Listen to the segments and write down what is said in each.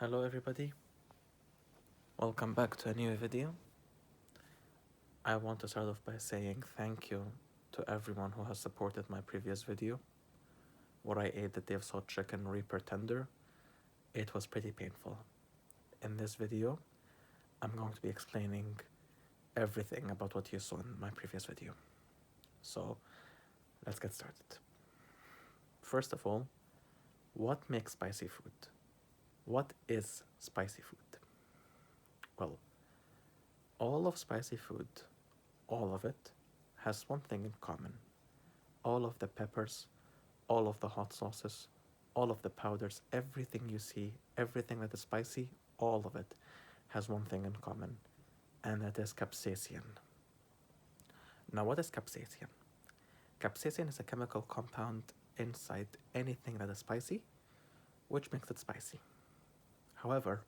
Hello everybody, welcome back to a new video. I want to start off by saying thank you to everyone who has supported my previous video where I ate the Dave's Hot Chicken Reaper Tender. It was pretty painful. In this video, I'm going to be explaining everything about what you saw in my previous video. So let's get started. First of all, what makes spicy food? What is spicy food? Well, all of spicy food, all of it, has one thing in common. All of the peppers, all of the hot sauces, all of the powders, everything you see, everything that is spicy, all of it has one thing in common, and that is capsaicin. Now, what is capsaicin? Capsaicin is a chemical compound inside anything that is spicy, which makes it spicy. However,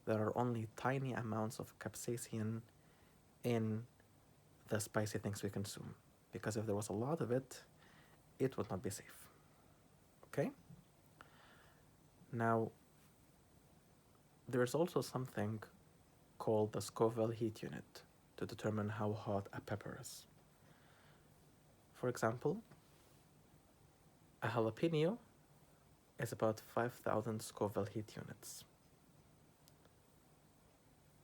there are only tiny amounts of capsaicin in the spicy things we consume, because if there was a lot of it, it would not be safe. Okay? Now, there's also something called the Scoville heat unit to determine how hot a pepper is. For example, a jalapeno is about 5,000 Scoville heat units.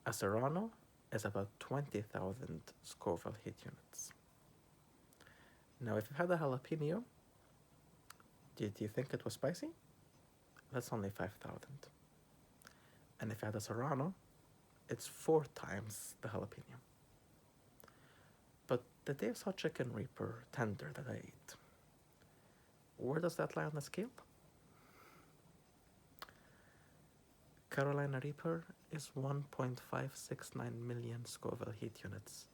A serrano is about 20,000 Scoville heat units. Now, if you had a jalapeno, did you think it was spicy? That's only 5,000. And if you had a serrano, it's 4 times the jalapeno. But the Dave's Hot Chicken Reaper tender that I ate, where does that lie on the scale? Carolina Reaper is 1.569 million Scoville heat units.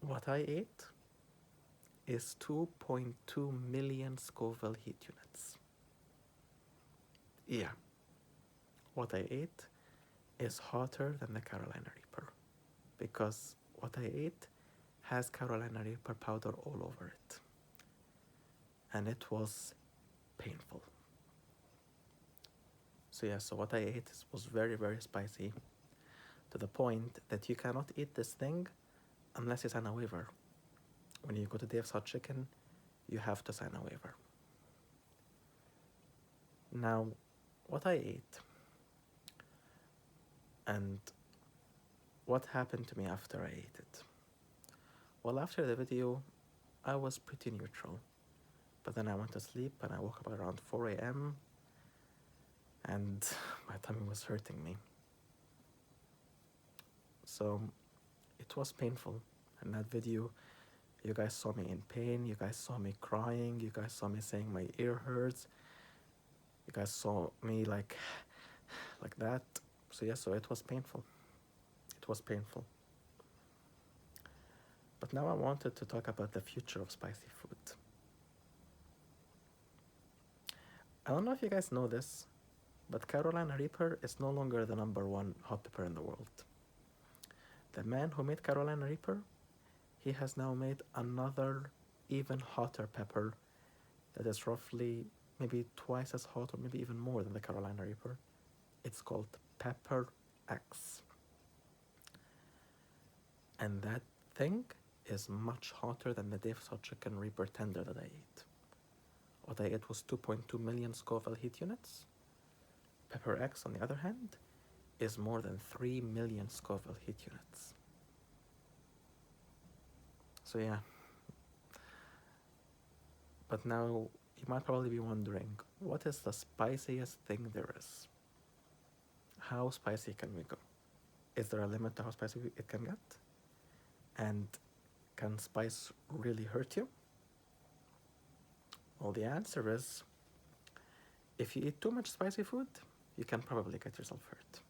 What I ate is 2.2 million Scoville heat units. Yeah, what I ate is hotter than the Carolina Reaper because what I ate has Carolina Reaper powder all over it. And it was painful. So what I ate was very, very spicy to the point that you cannot eat this thing unless you sign a waiver. When you go to Dave's Hot Chicken, you have to sign a waiver. Now, what I ate and what happened to me after I ate it. Well, after the video, I was pretty neutral. But then I went to sleep and I woke up around 4 a.m. and my tummy was hurting me. So it was painful. In that video, you guys saw me in pain, you guys saw me crying, you guys saw me saying my ear hurts, you guys saw me like that. So it was painful. It was painful. But now I wanted to talk about the future of spicy food. I don't know if you guys know this, but Carolina Reaper is no longer the #1 hot pepper in the world. The man who made Carolina Reaper, he has now made another even hotter pepper that is roughly maybe twice as hot or maybe even more than the Carolina Reaper. It's called Pepper X. And that thing is much hotter than the Dave's Hot Chicken Reaper tender that I ate. What I ate was 2.2 million Scoville heat units. Pepper X, on the other hand, is more than 3 million Scoville heat units. So yeah. But now you might probably be wondering, what is the spiciest thing there is? How spicy can we go? Is there a limit to how spicy it can get? And can spice really hurt you? Well, the answer is, if you eat too much spicy food, you can probably get yourself hurt.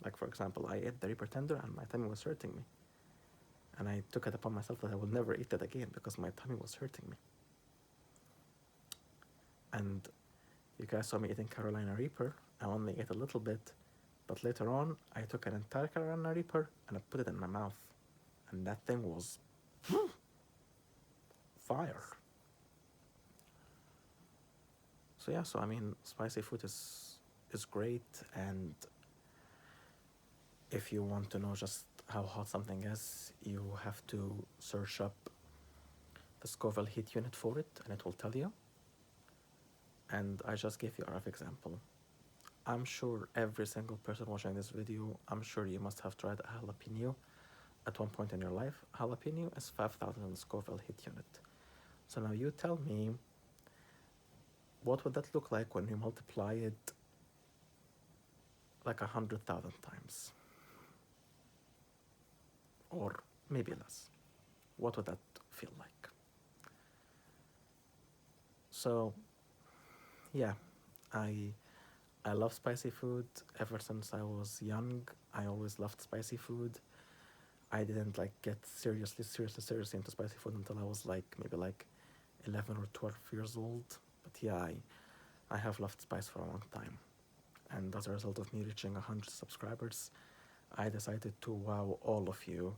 Like, for example, I ate the Reaper tender and my tummy was hurting me. And I took it upon myself that I will never eat it again because my tummy was hurting me. And you guys saw me eating Carolina Reaper. I only ate a little bit, but later on, I took an entire Carolina Reaper and I put it in my mouth. And that thing was fire. So yeah, so I mean, spicy food is is great, and if you want to know just how hot something is, you have to search up the Scoville heat unit for it, and it will tell you. And I just gave you a rough example. I'm sure every single person watching this video, I'm sure you must have tried a jalapeno at one point in your life. Jalapeno is 5,000 Scoville heat unit. So now you tell me, what would that look like when you multiply it like 100,000 times? Or maybe less. What would that feel like? So yeah, I I love spicy food. Ever since I was young, I always loved spicy food. I didn't like get seriously into spicy food until I was like maybe like 11 or 12 years old. But yeah, I have loved spice for a long time. And as a result of me reaching 100 subscribers, I decided to wow all of you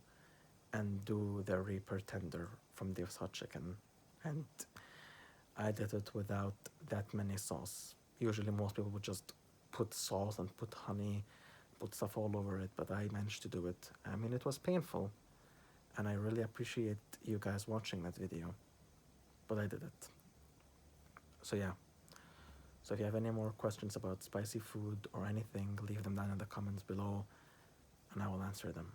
and do the Reaper tender from Dave's Hot Chicken. And I did it without that many sauce. Usually most people would just put sauce and put honey, put stuff all over it, but I managed to do it. I mean, it was painful, and I really appreciate you guys watching that video, but I did it. So yeah. So if you have any more questions about spicy food or anything, leave them down in the comments below, and I will answer them.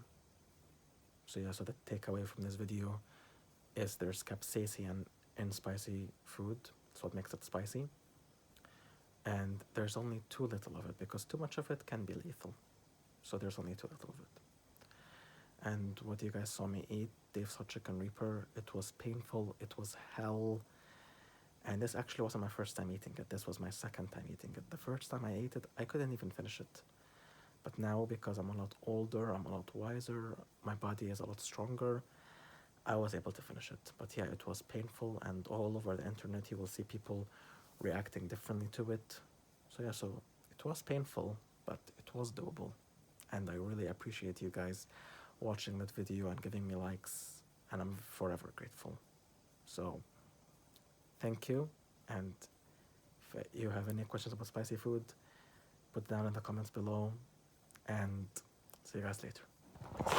So yeah, so the takeaway from this video is there's capsaicin in spicy food. That's what makes it spicy. And there's only too little of it, because too much of it can be lethal. So there's only too little of it. And what you guys saw me eat, Dave's Hot Chicken Reaper, it was painful, it was hell. And this actually wasn't my first time eating it, this was my second time eating it. The first time I ate it, I couldn't even finish it. But now, because I'm a lot older, I'm a lot wiser, my body is a lot stronger, I was able to finish it. But yeah, it was painful, and all over the internet you will see people reacting differently to it. So yeah, so it was painful, but it was doable. And I really appreciate you guys watching that video and giving me likes, and I'm forever grateful. So thank you, and if you have any questions about spicy food, put down in the comments below, and see you guys later.